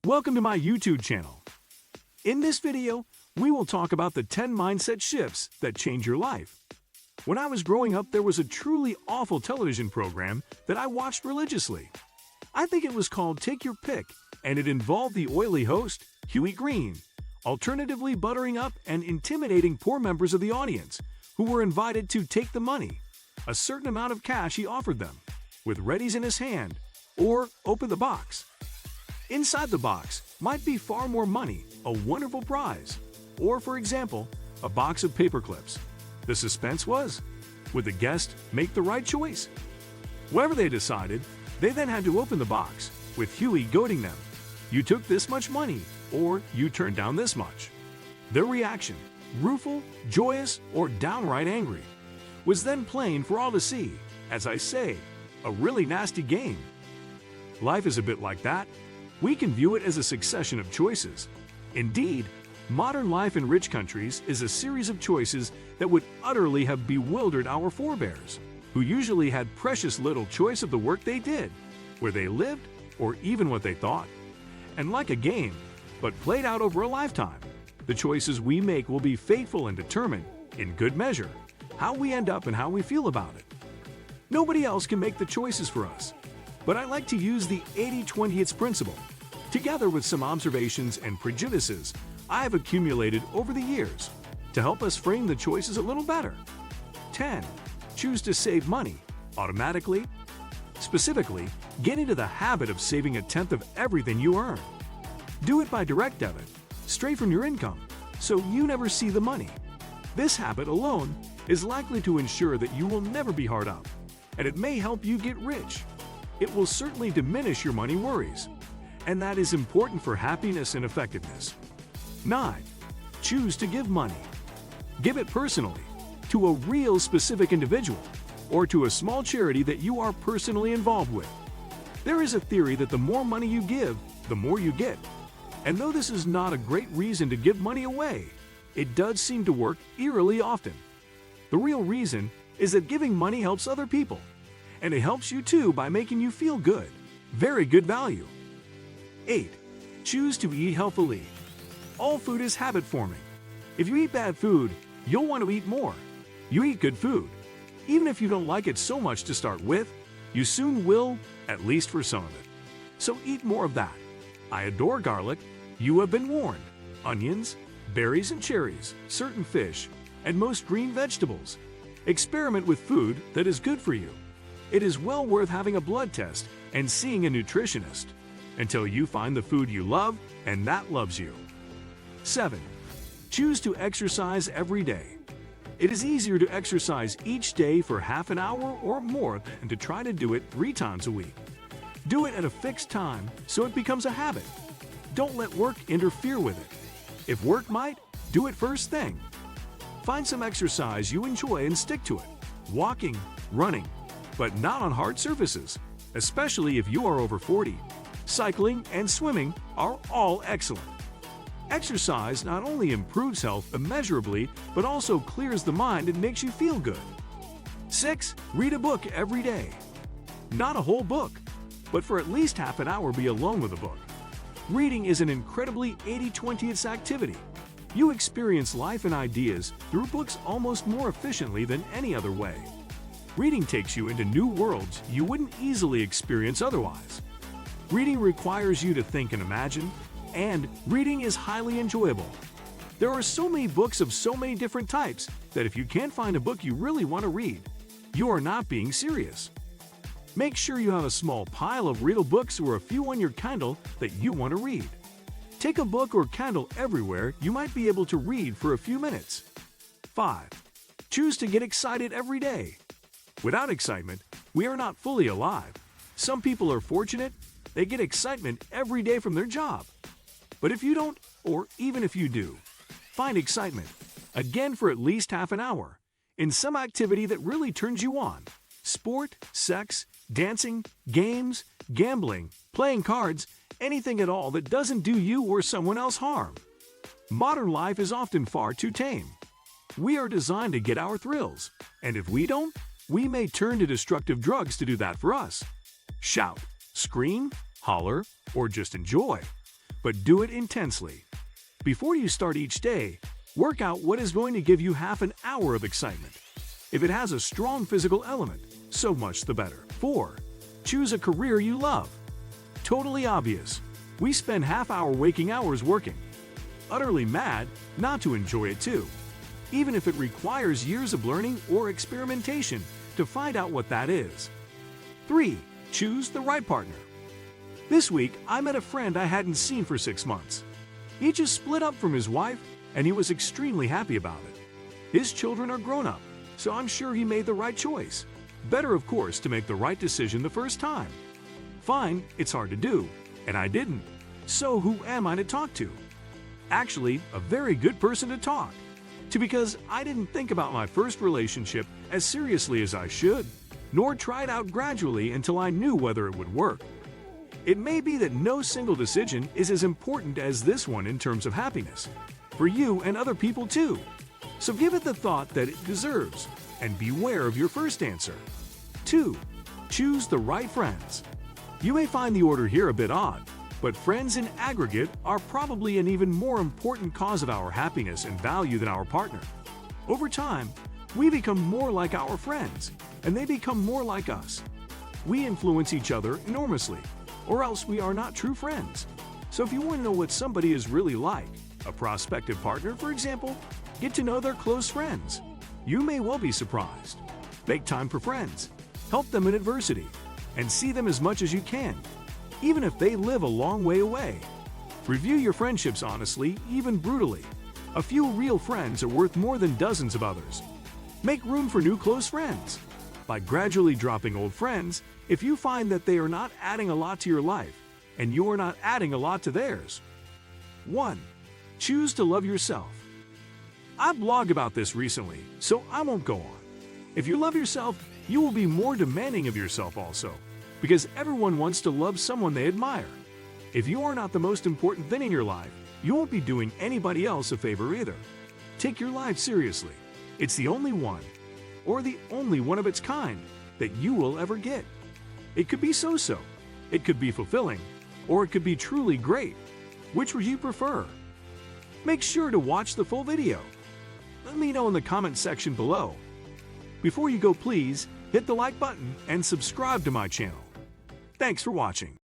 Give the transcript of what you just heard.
Welcome to my YouTube channel. In this video, we will talk about the 10 mindset shifts that change your life. When I was growing up, there was a truly awful television program that I watched religiously. I think it was called Take Your Pick, and it involved the oily host, Huey Green, alternatively buttering up and intimidating poor members of the audience who were invited to take the money, a certain amount of cash he offered them, with readies in his hand, or open the box. Inside the box might be far more money, a wonderful prize, or, for example, a box of paper clips. The suspense was, would the guest make the right choice? Whatever they decided, they then had to open the box, with Huey goading them. You took this much money, or you turned down this much. Their reaction, rueful, joyous, or downright angry, was then plain for all to see. As I say, a really nasty game. Life is a bit like that. We can view it as a succession of choices. Indeed, modern life in rich countries is a series of choices that would utterly have bewildered our forebears, who usually had precious little choice of the work they did, where they lived, or even what they thought. And like a game, but played out over a lifetime, the choices we make will be fateful and determine, in good measure, how we end up and how we feel about it. Nobody else can make the choices for us. But I like to use the 80-20 principle, together with some observations and prejudices I have accumulated over the years, to help us frame the choices a little better. 10. Choose to save money automatically. Specifically, get into the habit of saving a tenth of everything you earn. Do it by direct debit, straight from your income, so you never see the money. This habit alone is likely to ensure that you will never be hard up, and it may help you get rich. It will certainly diminish your money worries, and that is important for happiness and effectiveness. 9. Choose to give money. Give it personally, to a real specific individual, or to a small charity that you are personally involved with. There is a theory that the more money you give, the more you get. And though this is not a great reason to give money away, it does seem to work eerily often. The real reason is that giving money helps other people, and it helps you too by making you feel good. Very good value. 8. Choose to eat healthily. All food is habit forming. If you eat bad food, you'll want to eat more. You eat good food. Even if you don't like it so much to start with, you soon will, at least for some of it. So eat more of that. I adore garlic. You have been warned. Onions, berries and cherries, certain fish, and most green vegetables. Experiment with food that is good for you. It is well worth having a blood test and seeing a nutritionist until you find the food you love and that loves you. 7. Choose to exercise every day. It is easier to exercise each day for half an hour or more than to try to do it 3 times a week. Do it at a fixed time so it becomes a habit. Don't let work interfere with it. If work might, do it first thing. Find some exercise you enjoy and stick to it. Walking, running, but not on hard surfaces, especially if you are over 40. Cycling and swimming are all excellent. Exercise not only improves health immeasurably, but also clears the mind and makes you feel good. 6. Read a book every day. Not a whole book, but for at least half an hour be alone with a book. Reading is an incredibly 80-20 activity. You experience life and ideas through books almost more efficiently than any other way. Reading takes you into new worlds you wouldn't easily experience otherwise. Reading requires you to think and imagine, and reading is highly enjoyable. There are so many books of so many different types that if you can't find a book you really want to read, you are not being serious. Make sure you have a small pile of readable books or a few on your Kindle that you want to read. Take a book or Kindle everywhere you might be able to read for a few minutes. 5. Choose to get excited every day. Without excitement, we are not fully alive. Some people are fortunate, they get excitement every day from their job. But if you don't, or even if you do, find excitement, again for at least half an hour, in some activity that really turns you on. Sport, sex, dancing, games, gambling, playing cards, anything at all that doesn't do you or someone else harm. Modern life is often far too tame. We are designed to get our thrills, and if we don't, we may turn to destructive drugs to do that for us. Shout, scream, holler, or just enjoy. but do it intensely. Before you start each day, work out what is going to give you half an hour of excitement. If it has a strong physical element, so much the better. 4. Choose a career you love. Totally obvious. We spend half-hour waking hours working. Utterly mad not to enjoy it too, even if it requires years of learning or experimentation to find out what that is. 3. Choose the right partner. This week, I met a friend I hadn't seen for 6 months. He just split up from his wife, and he was extremely happy about it. His children are grown up, so I'm sure he made the right choice. Better, of course, to make the right decision the first time. Fine, it's hard to do, and I didn't. So who am I to talk to? Actually, a very good person to talk to, because I didn't think about my first relationship as seriously as I should, nor try it out gradually until I knew whether it would work. It may be that no single decision is as important as this one in terms of happiness, for you and other people too. So give it the thought that it deserves, and beware of your first answer. 2. Choose the right friends. You may find the order here a bit odd, but friends in aggregate are probably an even more important cause of our happiness and value than our partner. Over time, we become more like our friends, and they become more like us. We influence each other enormously, or else we are not true friends. So if you want to know what somebody is really like, a prospective partner, for example, get to know their close friends. You may well be surprised. Make time for friends. Help them in adversity, and see them as much as you can, even if they live a long way away. Review your friendships honestly, even brutally. A few real friends are worth more than dozens of others. Make room for new close friends. By gradually dropping old friends, if you find that they are not adding a lot to your life, and you are not adding a lot to theirs. 1. Choose to love yourself. I blogged about this recently, so I won't go on. If you love yourself, you will be more demanding of yourself also, because everyone wants to love someone they admire. If you are not the most important thing in your life, you won't be doing anybody else a favor either. Take your life seriously. It's the only one, or the only one of its kind, that you will ever get. It could be so-so, it could be fulfilling, or it could be truly great. Which would you prefer? Make sure to watch the full video. Let me know in the comment section below. Before you go, please hit the like button and subscribe to my channel. Thanks for watching.